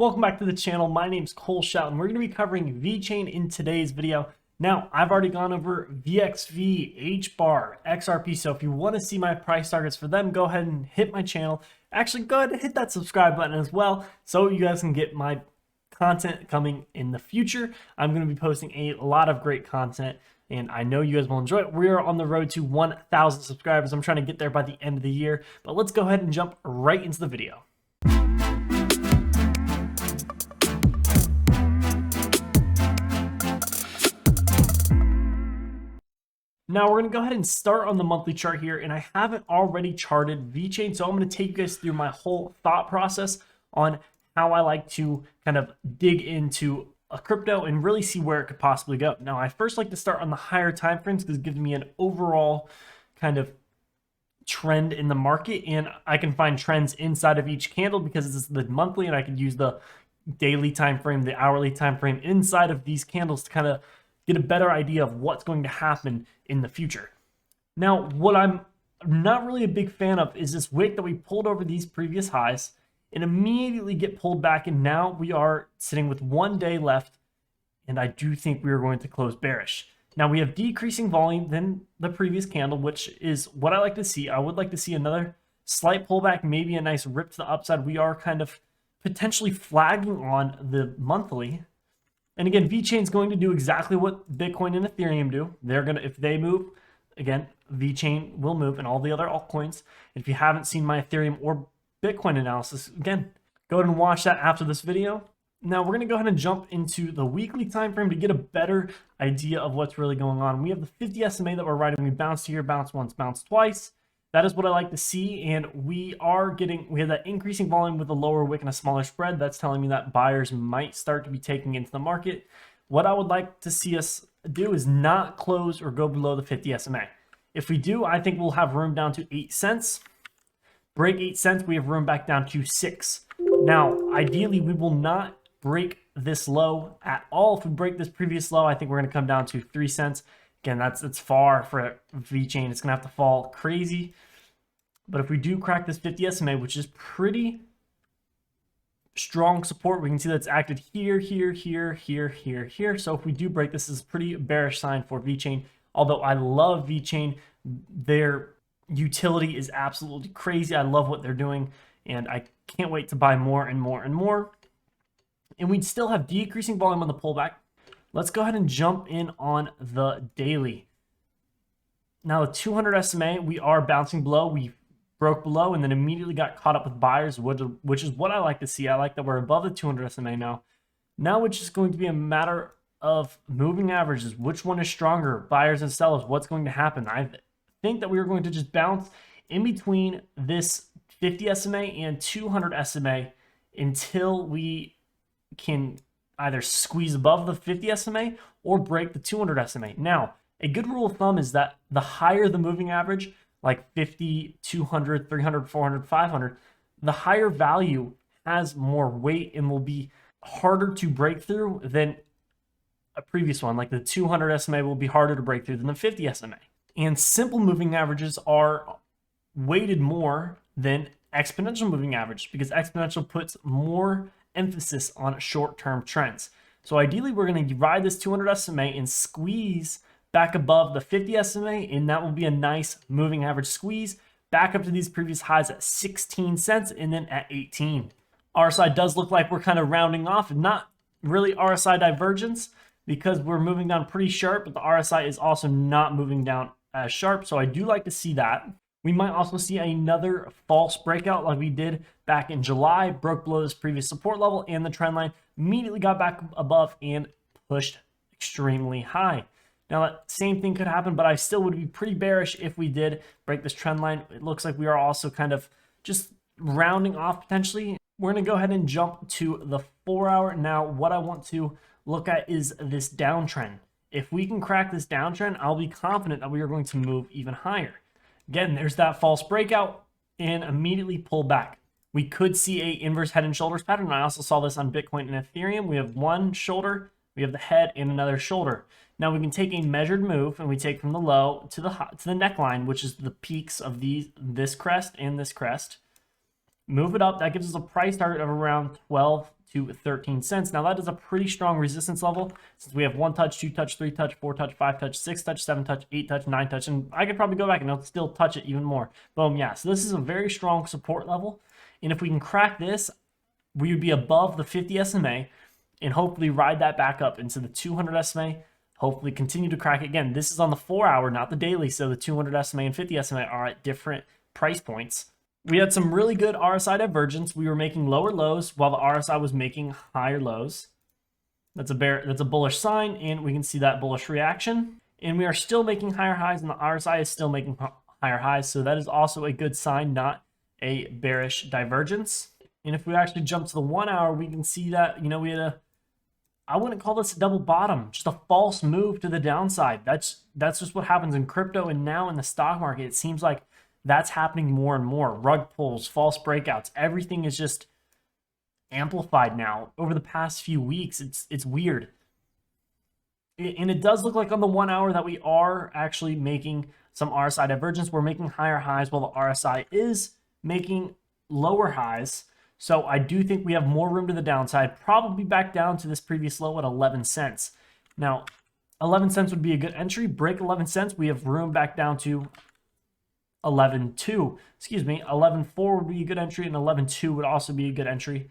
Welcome back to the channel. My name's Cole.Shelton. We're going to be covering VeChain in today's video. Now, I've already gone over VXV, HBAR, XRP, so if you want to see my price targets for them, go ahead and hit my channel. Actually, go ahead and hit that subscribe button as well so you guys can get my content coming in the future. I'm going to be posting a lot of great content, and I know you guys will enjoy it. We are on the road to 1,000 subscribers. I'm trying to get there by the end of the year, but let's go ahead and jump right into the video. Now we're going to go ahead and start on the monthly chart here, and I haven't already charted VeChain, so I'm going to take you guys through my whole thought process on how I like to kind of dig into a crypto and really see where it could possibly go. Now, I first like to start on the higher time frames because it gives me an overall kind of trend in the market, and I can find trends inside of each candle because this is the monthly, and I could use the daily time frame, the hourly time frame inside of these candles to kind of get a better idea of what's going to happen in the future. Now, what I'm not really a big fan of is this wick that we pulled over these previous highs and immediately get pulled back, and now we are sitting with 1 day left, and I do think we are going to close bearish. Now, we have decreasing volume than the previous candle, which is what I like to see. I would like to see another slight pullback, maybe a nice rip to the upside. We are kind of potentially flagging on the monthly. And again, VeChain is going to do exactly what Bitcoin and Ethereum do. They're going to, if they move, again, VeChain will move, and all the other altcoins. If you haven't seen my Ethereum or Bitcoin analysis, again, go ahead and watch that after this video. Now we're going to go ahead and jump into the weekly time frame to get a better idea of what's really going on. We have the 50 SMA that we're riding. We bounced here, bounced once, bounced twice. That is what I like to see, and we have that increasing volume with a lower wick and a smaller spread. That's telling me that buyers might start to be taking into the market. What I would like to see us do is not close or go below the 50 SMA. If we do, I think we'll have room down to 8 cents. Break 8 cents, we have room back down to 6. Now, ideally, we will not break this low at all. If we break this previous low, I think we're going to come down to 3 cents. Again, that's far for VeChain. It's going to have to fall crazy. But if we do crack this 50 SMA, which is pretty strong support, we can see that it's acted here, here, here, here, here, here. So if we do break this, is a pretty bearish sign for VeChain. Although I love VeChain, their utility is absolutely crazy. I love what they're doing, and I can't wait to buy more and more and more. And we'd still have decreasing volume on the pullback. Let's go ahead and jump in on the daily. Now, the 200 SMA, we are bouncing below. We broke below and then immediately got caught up with buyers, which is what I like to see. I like that we're above the 200 SMA now. Now it's just going to be a matter of moving averages. Which one is stronger, buyers and sellers? What's going to happen? I think that we are going to just bounce in between this 50 SMA and 200 SMA until we can either squeeze above the 50 SMA or break the 200 SMA. Now, a good rule of thumb is that the higher the moving average, like 50, 200, 300, 400, 500, the higher value has more weight and will be harder to break through than a previous one. Like the 200 SMA will be harder to break through than the 50 SMA. And simple moving averages are weighted more than exponential moving average because exponential puts more emphasis on short-term trends. So ideally, we're going to ride this 200 SMA and squeeze back above the 50 SMA, and that will be a nice moving average squeeze back up to these previous highs at 16 cents and then at 18. RSI does look like we're kind of rounding off, not really RSI divergence because we're moving down pretty sharp, but the RSI is also not moving down as sharp, so I do like to see that. We might also see another false breakout like we did back in July, broke below this previous support level and the trend line, immediately got back above and pushed extremely high. Now that same thing could happen, but I still would be pretty bearish if we did break this trend line. It looks like we are also kind of just rounding off potentially. We're going to go ahead and jump to the 4 hour. Now, what I want to look at is this downtrend. If we can crack this downtrend, I'll be confident that we are going to move even higher. Again, there's that false breakout and immediately pull back. We could see a inverse head and shoulders pattern. I also saw this on Bitcoin and Ethereum. We have one shoulder, we have the head and another shoulder. Now we can take a measured move and we take from the low to the neckline, which is the peaks of this crest and this crest. Move it up. That gives us a price target of around 12 to 13 cents. Now that is a pretty strong resistance level since we have 1 touch, 2 touch, 3 touch, 4 touch, 5 touch, 6 touch, 7 touch, 8 touch, 9 touch, and I could probably go back and it'll still touch it even more. Boom, yeah. So this is a very strong support level. And if we can crack this, we would be above the 50 SMA and hopefully ride that back up into the 200 SMA. Hopefully continue to crack it again. This is on the 4-hour, not the daily. So the 200 SMA and 50 SMA are at different price points. We had some really good RSI divergence. We were making lower lows while the RSI was making higher lows. That's a bullish sign, and we can see that bullish reaction. And we are still making higher highs, and the RSI is still making higher highs. So that is also a good sign, not a bearish divergence. And if we actually jump to the 1-hour, we can see that, we had I wouldn't call this a double bottom, just a false move to the downside. That's just what happens in crypto and now in the stock market. It seems like that's happening more and more. Rug pulls, false breakouts, everything is just amplified now. Over the past few weeks, it's weird. And it does look like on the 1-hour that we are actually making some RSI divergence. We're making higher highs while the RSI is making lower highs. So I do think we have more room to the downside, probably back down to this previous low at 11 cents. Now, 11 cents would be a good entry. Break 11 cents, we have room back down to 11.2. Excuse me, 11.4 would be a good entry, and 11.2 would also be a good entry.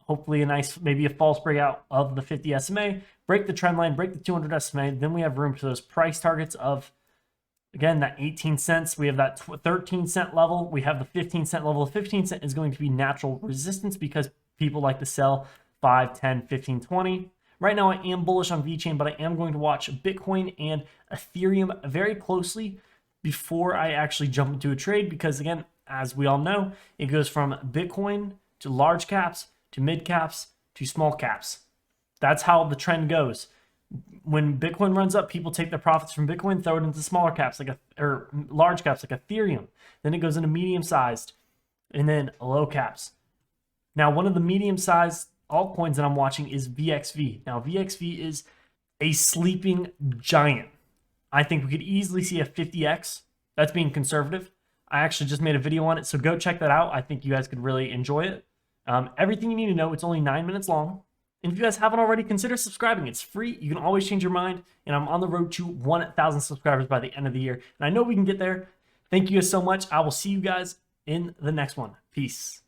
Hopefully a nice, maybe a false breakout of the 50 SMA, break the trend line, break the 200 SMA, then we have room to those price targets of, again, that 18 cents. We have that 13 cent level. We have the 15 cent level. The 15 cent is going to be natural resistance because people like to sell 5, 10, 15, 20. Right now, I am bullish on VeChain, but I am going to watch Bitcoin and Ethereum very closely before I actually jump into a trade because, again, as we all know, it goes from Bitcoin to large caps to mid caps to small caps. That's how the trend goes. When Bitcoin runs up, people take their profits from Bitcoin, throw it into smaller caps or large caps like Ethereum. Then it goes into medium-sized and then low caps. Now, one of the medium-sized altcoins that I'm watching is VXV. Now, VXV is a sleeping giant. I think we could easily see a 50x. That's being conservative. I actually just made a video on it, so go check that out. I think you guys could really enjoy it. Everything you need to know, it's only 9 minutes long. And if you guys haven't already, consider subscribing. It's free. You can always change your mind. And I'm on the road to 1,000 subscribers by the end of the year. And I know we can get there. Thank you guys so much. I will see you guys in the next one. Peace.